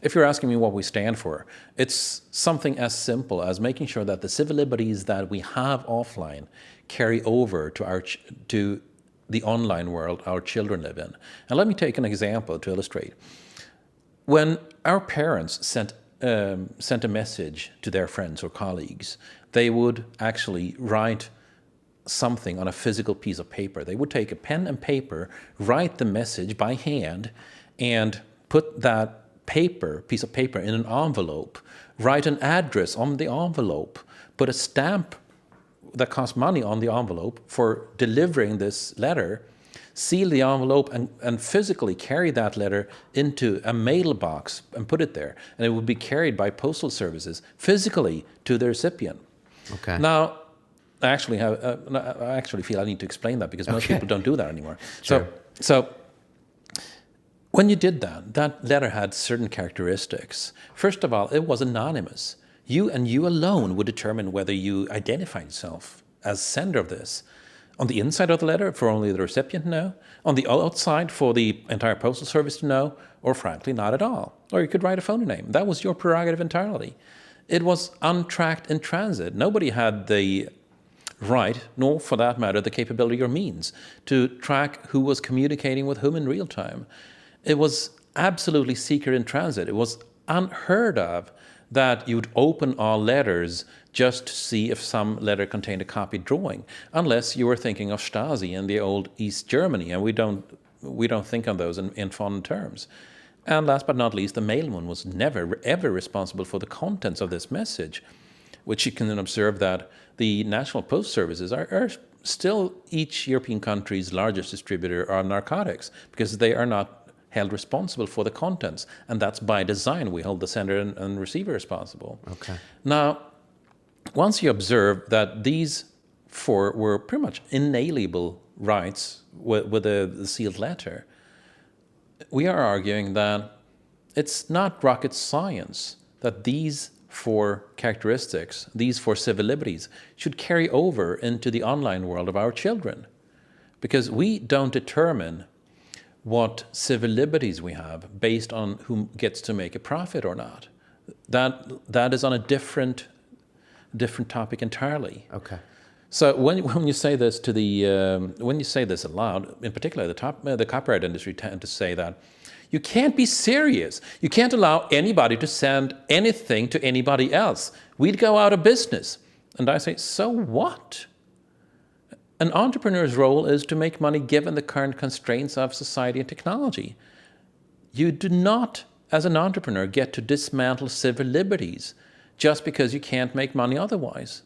if you're asking me what we stand for, it's something as simple as making sure that the civil liberties that we have offline carry over to the online world our children live in. And let me take an example to illustrate. When our parents sent a message to their friends or colleagues, they would actually write something on a physical piece of paper. They would take a pen and paper, write the message by hand, and put that piece of paper in an envelope, write an address on the envelope, put a stamp that cost money on the envelope for delivering this letter, seal the envelope and physically carry that letter into a mailbox and put it there. And it would be carried by postal services physically to the recipient. Okay. Now, I actually feel I need to explain that because most people don't do that anymore. Sure. So when you did that, that letter had certain characteristics. First of all, it was anonymous. You and you alone would determine whether you identify yourself as sender of this. On the inside of the letter, for only the recipient to know. On the outside, for the entire postal service to know, or frankly, not at all. Or you could write a phony name. That was your prerogative entirely. It was untracked in transit. Nobody had the right, nor for that matter, the capability or means to track who was communicating with whom in real time. It was absolutely secret in transit. It was unheard of that you'd open all letters just to see if some letter contained a copied drawing, unless you were thinking of Stasi in the old East Germany, and we don't think of those in fond terms. And last but not least, the mailman was never, ever responsible for the contents of this message, which you can then observe that the national post services are still each European country's largest distributor of narcotics, because they are not held responsible for the contents, and that's by design. We hold the sender and receiver responsible. Okay. Now, once you observe that these four were pretty much inalienable rights with the sealed letter, we are arguing that it's not rocket science that these four characteristics, these four civil liberties, should carry over into the online world of our children. Because we don't determine what civil liberties we have based on who gets to make a profit or not. That is on a different topic entirely. Okay. So when you say this when you say this aloud, in particular the copyright industry tend to say that you can't be serious. You can't allow anybody to send anything to anybody else. We'd go out of business. And I say, so what? An entrepreneur's role is to make money given the current constraints of society and technology. You do not, as an entrepreneur, get to dismantle civil liberties just because you can't make money otherwise.